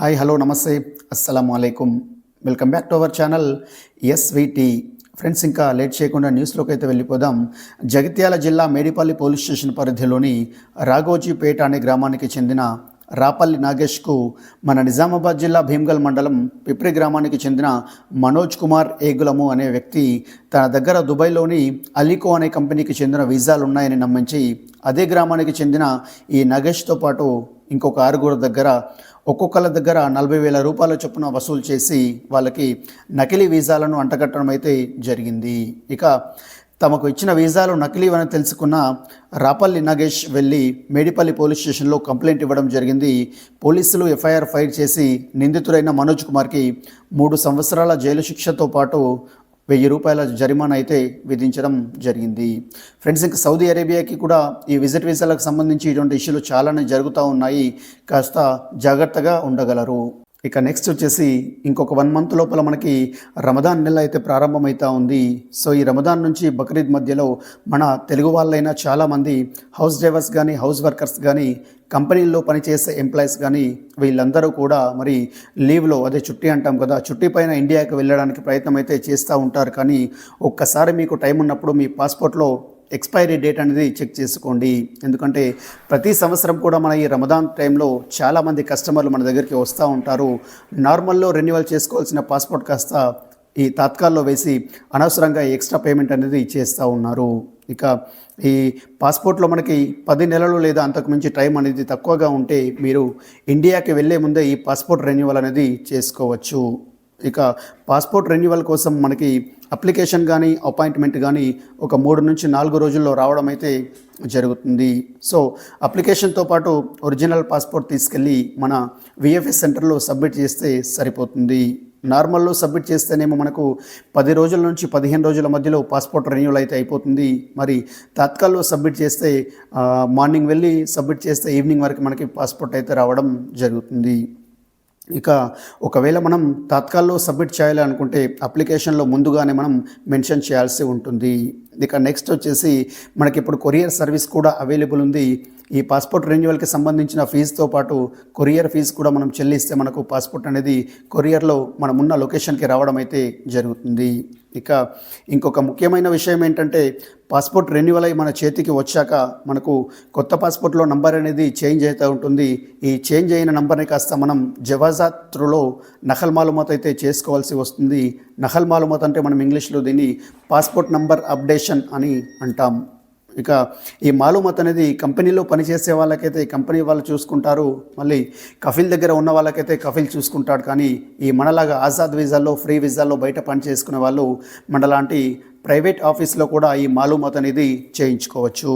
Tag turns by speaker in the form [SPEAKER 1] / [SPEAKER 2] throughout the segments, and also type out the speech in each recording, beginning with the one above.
[SPEAKER 1] Hi hello నమస్తే అస్సలం అయికం welcome back to our channel SVT friends. ఇంకా లేట్ చేయకుండా న్యూస్లోకి అయితే వెళ్ళిపోదాం. జగిత్యాల జిల్లా మేడిపల్లి పోలీస్ స్టేషన్ పరిధిలోని రాఘోజీపేట అనే గ్రామానికి చెందిన రాపల్లి నాగేష్కు మన నిజామాబాద్ జిల్లా భీమ్గల్ మండలం పిప్రి గ్రామానికి చెందిన మనోజ్ కుమార్ ఏగులము అనే వ్యక్తి తన దగ్గర దుబాయ్లోని అలీకో అనే కంపెనీకి చెందిన వీసాలు ఉన్నాయని నమ్మించి అదే గ్రామానికి చెందిన ఈ నాగేష్తో పాటు ఇంకొక ఆరుగురు దగ్గర ఒక్కొక్కళ్ళ దగ్గర 40,000 రూపాయల చొప్పున వసూలు చేసి వాళ్ళకి నకిలీ వీసాలను అంటగట్టడం అయితే జరిగింది. ఇక తమకు ఇచ్చిన వీసాలు నకిలీవని తెలుసుకున్న రాపల్లి నాగేష్ వెళ్ళి మేడిపల్లి పోలీస్ స్టేషన్లో కంప్లైంట్ ఇవ్వడం జరిగింది. పోలీసులు ఎఫ్ఐఆర్ ఫైల్ చేసి నిందితుడైన మనోజ్ కుమార్కి 3 సంవత్సరాల జైలు శిక్షతో పాటు 1000 రూపాయల జరిమానా అయితే విధించడం జరిగింది. ఫ్రెండ్స్, ఇంకా సౌదీ అరేబియాకి కూడా ఈ విజిట్ వీసాలకు సంబంధించి ఇటువంటి ఇష్యూలు చాలానే జరుగుతూ ఉన్నాయి. కాస్త జాగ్రత్తగా ఉండగలరు. ఇక నెక్స్ట్ వచ్చేసి ఇంకొక 1 మంత్ లోపల మనకి రమదాన్ నెల అయితే ప్రారంభమవుతూ ఉంది. సో ఈ రమదాన్ నుంచి బక్రీద్ మధ్యలో మన తెలుగు వాళ్ళైనా చాలామంది హౌస్ డ్రైవర్స్ కానీ హౌస్ వర్కర్స్ కానీ కంపెనీల్లో పనిచేసే ఎంప్లాయీస్ కానీ వీళ్ళందరూ కూడా మరి లీవ్లో, అదే చుట్టి అంటాం కదా, చుట్టి పైన ఇండియాకి వెళ్ళడానికి ప్రయత్నం అయితే చేస్తూ ఉంటారు. కానీ ఒక్కసారి మీకు టైం ఉన్నప్పుడు మీ పాస్పోర్ట్లో ఎక్స్పైరీ డేట్ అనేది చెక్ చేసుకోండి. ఎందుకంటే ప్రతి సంవత్సరం కూడా మన ఈ రమదాన్ టైంలో చాలామంది కస్టమర్లు మన దగ్గరికి వస్తూ ఉంటారు. నార్మల్లో రెన్యువల్ చేసుకోవాల్సిన పాస్పోర్ట్ కాస్త ఈ తాత్కాల్లో వేసి అనవసరంగా ఎక్స్ట్రా పేమెంట్ అనేది చేస్తూ ఉన్నారు. ఇక ఈ పాస్పోర్ట్లో మనకి 10 నెలలు లేదా అంతకు మించి టైం అనేది తక్కువగా ఉంటే మీరు ఇండియాకి వెళ్ళే ముందే ఈ పాస్పోర్ట్ రెన్యువల్ అనేది చేసుకోవచ్చు. ఇక పాస్పోర్ట్ రెన్యువల్ కోసం మనకి అప్లికేషన్ కానీ అపాయింట్మెంట్ కానీ ఒక 3 నుంచి 4 రోజుల్లో రావడం అయితే జరుగుతుంది. సో అప్లికేషన్తో పాటు ఒరిజినల్ పాస్పోర్ట్ తీసుకెళ్ళి మన విఎఫ్ఎస్ సెంటర్లో సబ్మిట్ చేస్తే సరిపోతుంది. నార్మల్లో సబ్మిట్ చేస్తేనేమో మనకు 10 రోజుల నుంచి 15 రోజుల మధ్యలో పాస్పోర్ట్ రెన్యూవల్ అయితే అయిపోతుంది. మరి తాత్కాల్లో సబ్మిట్ చేస్తే మార్నింగ్ వెళ్ళి సబ్మిట్ చేస్తే ఈవినింగ్ వరకు మనకి పాస్పోర్ట్ అయితే రావడం జరుగుతుంది. ఇక ఒకవేళ మనం తాత్కాల్లో సబ్మిట్ చేయాలి అనుకుంటే అప్లికేషన్లో ముందుగానే మనం మెన్షన్ చేయాల్సి ఉంటుంది. ఇక నెక్స్ట్ వచ్చేసి మనకి ఇప్పుడు కొరియర్ సర్వీస్ కూడా అవైలబుల్ ఉంది. ఈ పాస్పోర్ట్ రెన్యువల్కి సంబంధించిన ఫీజుతో పాటు కొరియర్ ఫీజు కూడా మనం చెల్లిస్తే మనకు పాస్పోర్ట్ అనేది కొరియర్లో మనం ఉన్న లొకేషన్కి రావడం అయితే జరుగుతుంది. ఇక ఇంకొక ముఖ్యమైన విషయం ఏంటంటే పాస్పోర్ట్ రెన్యువల్ అయి మన చేతికి వచ్చాక మనకు కొత్త పాస్పోర్ట్లో నంబర్ అనేది చేంజ్ అవుతూ ఉంటుంది. ఈ చేంజ్ అయిన నంబర్ని కాస్త మనం జవాజాత్ త్రూలో నకల్ మాలుమాత్ అయితే చేసుకోవాల్సి వస్తుంది. నకల్ మాలుమాత్ అంటే మనం ఇంగ్లీష్లో దీన్ని పాస్పోర్ట్ నంబర్ అప్డేషన్ అని అంటాం. ఇక ఈ మాలుమాత్ అనేది కంపెనీలో పనిచేసే వాళ్ళకైతే కంపెనీ వాళ్ళు చూసుకుంటారు, మళ్ళీ కఫీల్ దగ్గర ఉన్న వాళ్ళకైతే కఫీల్ చూసుకుంటాడు. కానీ ఈ మనలాగా ఆజాద్ వీసాల్లో, ఫ్రీ వీసాల్లో బయట పని చేసుకునే వాళ్ళు మనలాంటి ప్రైవేట్ ఆఫీస్లో కూడా ఈ మాలుమాత్ అనేది చేయించుకోవచ్చు.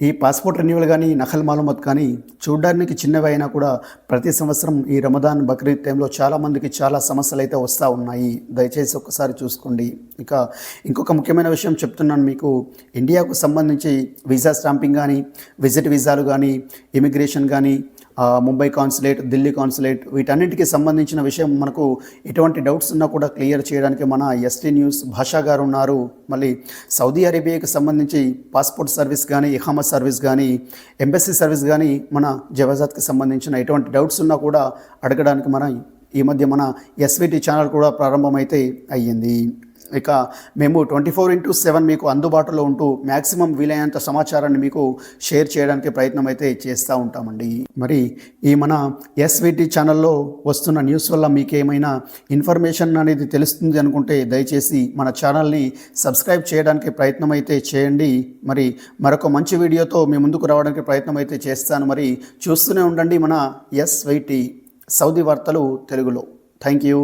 [SPEAKER 1] ఈ పాస్పోర్ట్ రెన్యువల్ కానీ నకల్ మాలుమాత్ కానీ చూడడానికి చిన్నవి అయినా కూడా ప్రతి సంవత్సరం ఈ రమదాన్ బక్రీద్ టైంలో చాలామందికి చాలా సమస్యలు అయితే వస్తూ ఉన్నాయి. దయచేసి ఒక్కసారి చూసుకోండి. ఇక ఇంకొక ముఖ్యమైన విషయం చెప్తున్నాను మీకు. ఇండియాకు సంబంధించి వీసా స్టాంపింగ్ కానీ, విజిట్ వీసాలు కానీ, ఇమిగ్రేషన్ కానీ, ముంబై కాన్సులేట్, ఢిల్లీ కాన్సులేట్, వీటన్నింటికి సంబంధించిన విషయం మనకు ఎటువంటి డౌట్స్ ఉన్నా కూడా క్లియర్ చేయడానికి మన ఎస్టీ న్యూస్ భాషా గారు ఉన్నారు. మళ్ళీ సౌదీ అరేబియాకి సంబంధించి పాస్పోర్ట్ సర్వీస్ కానీ, ఇహామా సర్వీస్ కానీ, ఎంబసీ సర్వీస్ కానీ, మన జవాజాత్కి సంబంధించిన ఎటువంటి డౌట్స్ ఉన్నా కూడా అడగడానికి ఈ మధ్య మన ఎస్విటి ఛానల్ కూడా ప్రారంభమైతే అయ్యింది. ఇక మేము 24/7 మీకు అందుబాటులో ఉంటూ మ్యాక్సిమం వీలైనంత సమాచారాన్ని మీకు షేర్ చేయడానికి ప్రయత్నం అయితే చేస్తూ ఉంటామండి. మరి ఈ మన ఎస్విటి ఛానల్లో వస్తున్న న్యూస్ వల్ల మీకు ఏమైనా ఇన్ఫర్మేషన్ అనేది తెలుస్తుంది అనుకుంటే దయచేసి మన ఛానల్ని సబ్స్క్రైబ్ చేయడానికి ప్రయత్నం అయితే చేయండి. మరి మరొక మంచి వీడియోతో మీ ముందుకు రావడానికి ప్రయత్నం అయితే చేస్తాను. మరి చూస్తూనే ఉండండి మన ఎస్విటి సౌదీ వార్తలు తెలుగులో. Thank you.